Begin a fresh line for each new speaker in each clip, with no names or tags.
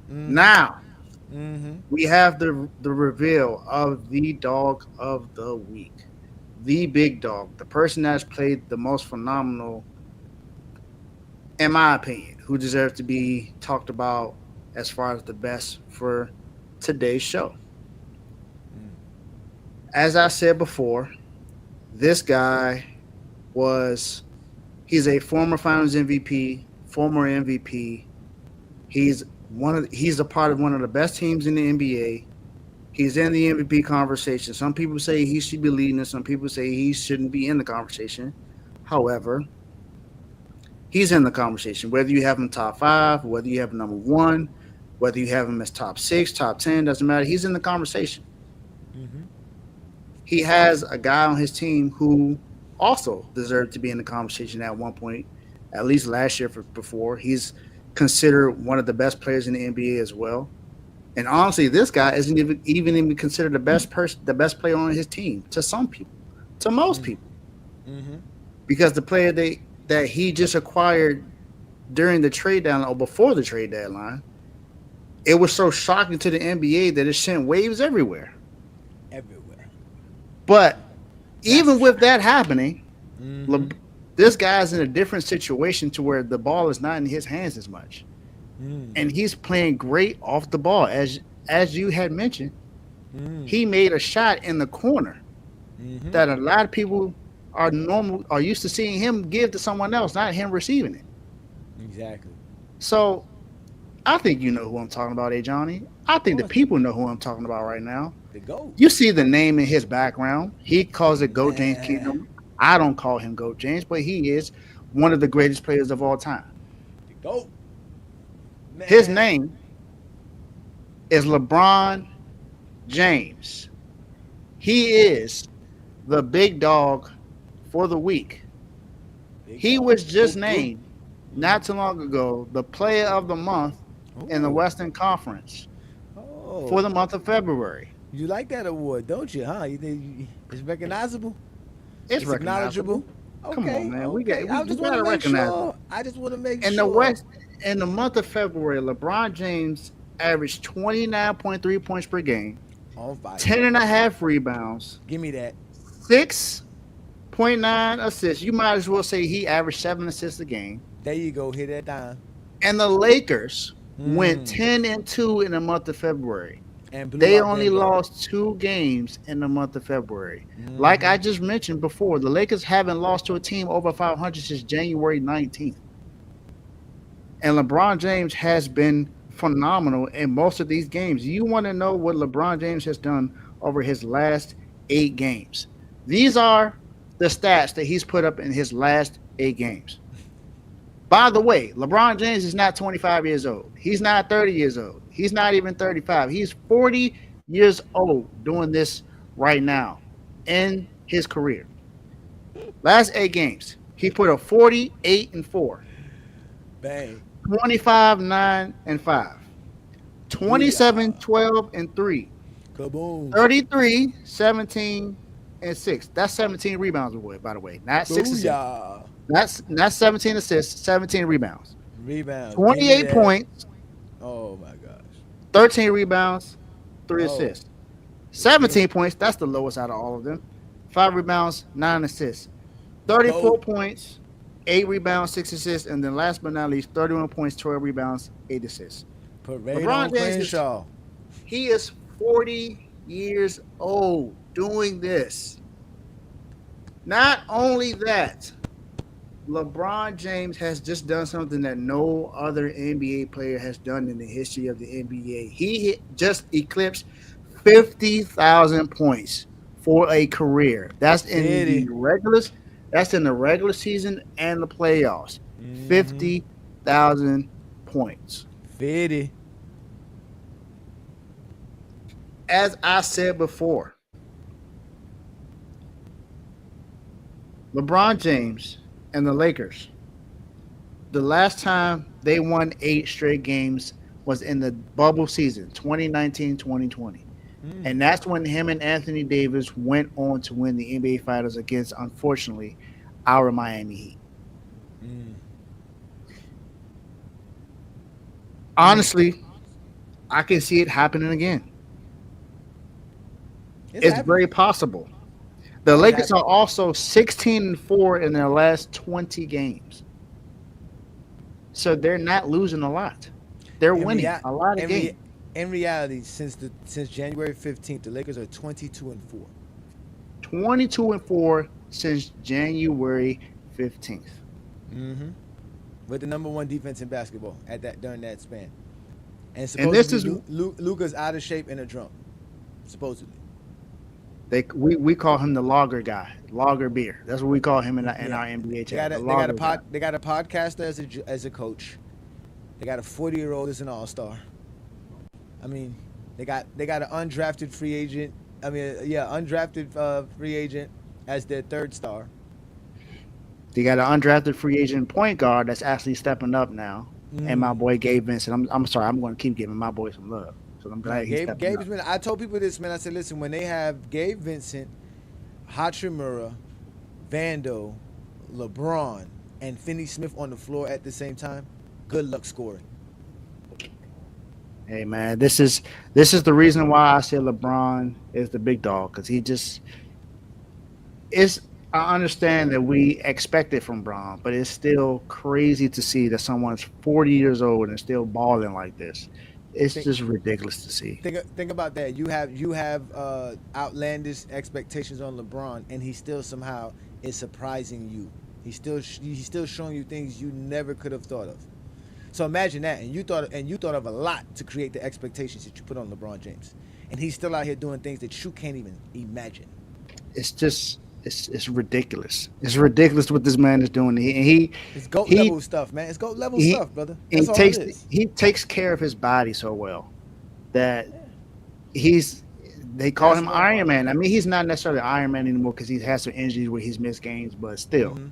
Now
Mm-hmm.
we have the reveal of the dog of the week, the big dog, the person that's played the most phenomenal, in my opinion, who deserves to be talked about as far as the best for today's show. As I said before, this guy was he's a former Finals MVP, former MVP. He's a part of one of the best teams in the NBA. He's in the MVP conversation. Some people say he should be leading it. Some people say he shouldn't be in the conversation. However, he's in the conversation. Whether you have him top five, whether you have him number one, whether you have him as top six, top 10, doesn't matter. He's in the conversation.
Mm-hmm.
He has a guy on his team who also deserved to be in the conversation at one point, at least last year before. He's considered one of the best players in the NBA as well. And honestly, this guy isn't even considered the best player on his team to some people, to most people,
Mm-hmm.
because the player that he just acquired during the trade deadline or before the trade deadline, it was so shocking to the NBA that it sent waves everywhere.
Everywhere.
But
That's
even with that happening,
mm-hmm.
Le- this guy's in a different situation to where the ball is not in his hands as much,
Mm.
and he's playing great off the ball. As you had mentioned,
Mm.
he made a shot in the corner
Mm-hmm.
that a lot of people are used to seeing him give to someone else, not him receiving it.
Exactly.
So I think you know who I'm talking about, Johnny. I
Of
think the
course.
people know who I'm talking about right now.
The GOAT.
You see the name in his background. He calls it Goat James
Man.
Kingdom. I don't call him Goat James, but he is one of the greatest players of all time.
The GOAT.
His
Man.
name is LeBron James. He is the big dog for the week.
Big
He
dog.
was just
Boop, boop.
named not too long ago the player of the month in the
Oh.
Western Conference for
Oh.
the month of February.
You like that award, don't you, huh? You think it's recognizable?
It's
It's acknowledgeable?
recognizable. Come on,
Okay,
man.
okay. I
We
just want to
gotta
make
recognize it.
sure. I just want to make
In the
sure.
West, in the month of February, LeBron James averaged 29.3 points per game,
On fire.
10 and a half rebounds,
Give me that.
6.9 assists. You might as well say he averaged 7 assists a game.
There you go. Hit that down.
And the Lakers went
Mm.
10-2 in the month of February.
And blew
They
out
only
Denver.
lost 2 games in the month of February. Like
Mm-hmm.
I just mentioned before, the Lakers haven't lost to a team over 500 since January 19th. And LeBron James has been phenomenal in most of these games. You want to know what LeBron James has done over his last 8 games. These are the stats that he's put up in his last 8 games. By the way, LeBron James is not 25 years old. He's not 30 years old. He's not even 35. He's 40 years old doing this right now in his career. Last 8 games, he put up 48-4,
Bang.
25, 9, and 5,
Booyah.
27, 12, and 3,
Kaboom.
33, 17, and 6. That's 17 rebounds, by the way, not 6 assists.
Booyah.
That's 17 assists, 17 rebounds,
Rebounds. Give me
28
that.
points,
Oh my gosh.
13 rebounds, 3
Oh.
assists.
Okay.
17 points, that's the lowest out of all of them. 5 rebounds, 9 assists.
The
34
GOAT.
points, 8 rebounds, 6 assists. And then last but not least, 31 points, 12 rebounds, 8 assists.
Parade on
LeBron James
Crenshaw.
he is 40 years old doing this. Not only that, LeBron James has just done something that no other NBA player has done in the history of the NBA. Just eclipsed 50,000 points for a career.
Fitty.
That's in the regular season and the playoffs.
Mm-hmm.
50,000 points.
Fitty.
As I said before, LeBron James and the Lakers, the last time they won 8 straight games was in the bubble season, 2019-2020.
Mm.
And that's when him and Anthony Davis went on to win the NBA Finals against, unfortunately, our Miami Heat.
Mm. Mm.
Honestly, I can see it happening again.
It's
It's
happening.
very possible. The
It's
Lakers
happening.
are also 16-4 in their last 20 games. So they're not losing a lot. They're
In
winning
rea-
a lot of
in, rea-
games.
in reality, since January 15th, the Lakers are 22-4.
22-4 since January 15th.
Mm-hmm. With the number one defense in basketball at that during that span, and
And this
supposedly
is
Luka's out of shape and a drunk. Supposedly,
we call him the lager guy, lager beer. That's what we call him in
yeah.
our NBA
They
chat,
got
the
a they got a
lager guy.
pod they got a podcaster as a coach. They got a 40-year-old as an all-star. I mean, they got an undrafted free agent. I mean, yeah, undrafted free agent as their third star.
They got an undrafted free agent point guard that's actually stepping up now. And my
Mm.
boy Gabe Vincent. I'm sorry, I'm going to keep giving my boy some love. So I'm
No,
glad he's stepping
Gabe's
up.
been. I told people this, man. I said, listen, when they have Gabe Vincent, Hachimura, Vando, LeBron, and Finney Smith on the floor at the same time, good luck scoring.
Hey man, this is the reason why I say LeBron is the big dog because he just it's. I understand that we expect it from Braun, but it's still crazy to see that someone's 40 years old and still balling like this. It's
Think
just ridiculous to see.
think about that. You have outlandish expectations on LeBron, and he still somehow is surprising you. He's still showing you things you never could have thought of. So imagine that, and you thought of a lot to create the expectations that you put on LeBron James, and he's still out here doing things that you can't even imagine.
It's just it's ridiculous. It's ridiculous what this man is doing.
It's goat
He
level stuff, man. It's goat level
he
stuff, brother.
he
That's all it
takes
is.
he takes care of his body so well that
Yeah.
he's they call him
Basketball
Iron
model.
Man. I mean, he's not necessarily Iron Man anymore because he's had some injuries where he's missed games, but still,
Mm-hmm.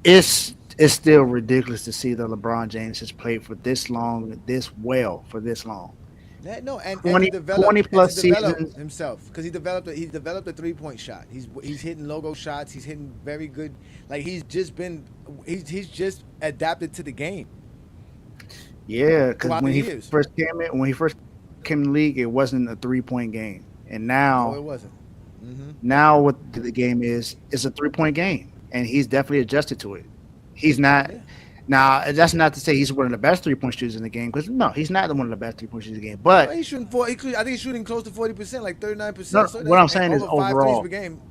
it's still ridiculous to see that LeBron James has played for this long, this well for this long.
Yeah, no, and to
20,
develop
20
and to
plus
develop
seasons.
himself because he developed a 3-point shot. He's hitting logo shots. He's hitting very good. Like he's just adapted to the game
Yeah, because
throughout the years.
when he first came in the league, it wasn't a 3 point game, and
No, it
now
wasn't. Mm-hmm.
now what the game is a 3 point game, and he's definitely adjusted to it. He's not.
Yeah.
Now, that's not to say he's one of the best 3 point shooters in the game, because no, he's not one of the best 3 point shooters in the game.
Well,
But
he's shooting four. I think he's shooting close to 40%, like
no,
39%. So
what
that's
I'm saying is
over 5 threes per
overall.
game.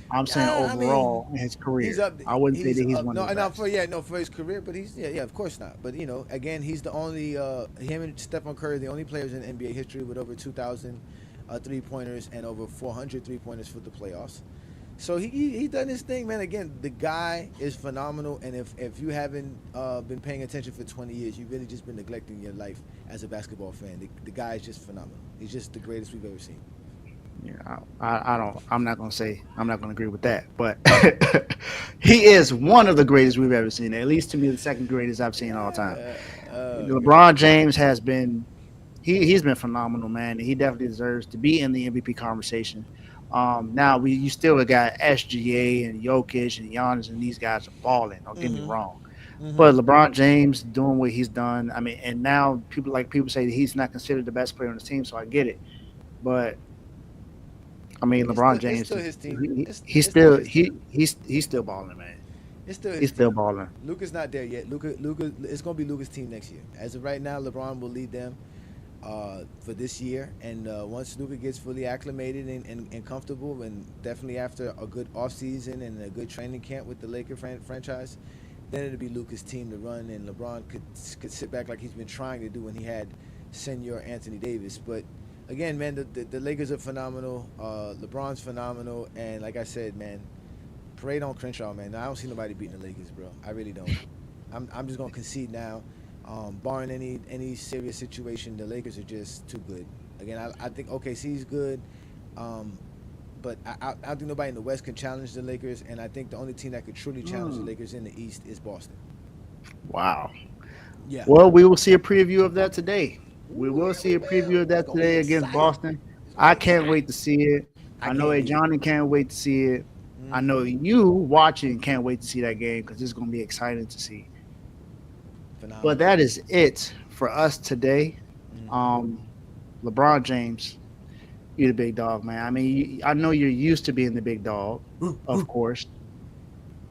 I'm saying
Yeah, I mean,
overall in his
he's
career,
up.
I wouldn't say
He's
that he's
up.
one of
No,
the
no,
best.
for his career, but yeah, of course not. But again, he's the only him and Stephen Curry, the only players in NBA history with over 2,000 3 pointers and over 400 3 pointers for the playoffs. So he done his thing, man. Again, the guy is phenomenal, and if you haven't been paying attention for 20 years, you've really just been neglecting your life as a basketball fan. The guy is just phenomenal. He's just the greatest we've ever seen.
Yeah, I don't. I'm not gonna say. I'm not gonna agree with that. But he is one of the greatest we've ever seen. At least to me, the second greatest I've seen all time.
God.
LeBron James has been. He's been phenomenal, man. He definitely deserves to be in the MVP conversation. Now you still got SGA and Jokic and Giannis and these guys are balling. Don't get me
Mm-hmm.
wrong,
Mm-hmm.
but LeBron James doing what he's done. I mean, and now people say that he's not considered the best player on the team. So I get it, but I mean, LeBron
It's
James,
still his team.
he's
It's still
still
his team.
he's still balling, man.
It's still his
He's still
team.
balling.
Luka's not there yet. Luka, it's gonna be Luka's team next year. As of right now, LeBron will lead them for this year, and once Luka gets fully acclimated and comfortable, and definitely after a good offseason and a good training camp with the Laker franchise, then it'll be Luka's team to run, and LeBron could sit back like he's been trying to do when he had Senior Anthony Davis. But again, man, the Lakers are phenomenal. LeBron's phenomenal, and like I said, man, parade on Crenshaw, man. I don't see nobody beating the Lakers, bro. I really don't. I'm just gonna concede now. Barring any serious situation, the Lakers are just too good. Again, I think OKC's good, but I don't think nobody in the West can challenge the Lakers, and I think the only team that could truly challenge the Lakers in the East is Boston.
Wow.
Yeah.
Well, we will see a preview of that today. We will see a
We
preview
will.
of
It's
that
gonna be
today against
exciting.
Boston.
It's gonna
I
be
can't
exciting.
wait to see it.
I
I know
can't
A
either.
Johnny can't wait to see it. I know
Mm-hmm.
you watching can't wait to see that game because it's going to be exciting to see. But
Phenomenal.
that is it for us today.
Mm-hmm.
Um, LeBron James, you're the big dog, man. I mean, I know you're used to being the big dog, of course,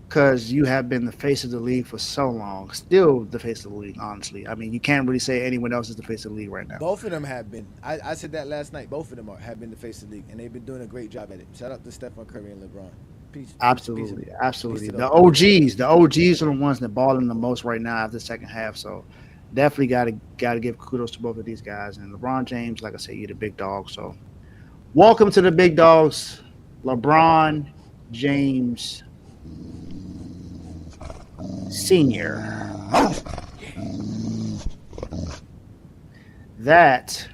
because you have been the face of the league for so long. Still the face of the league, honestly. I mean, you can't really say anyone else is the face of the league right now.
Both of them have been. I said that last night. Both of them have been the face of the league, and they've been doing a great job at it. Shout out to Stephen Curry and LeBron.
Absolutely, absolutely.
peace to
The
those
OGs are the ones that balling the most right now after the second half. So definitely gotta give kudos to both of these guys. And LeBron James, like I said, you're the big dog. So welcome to the big dogs, LeBron James Senior. That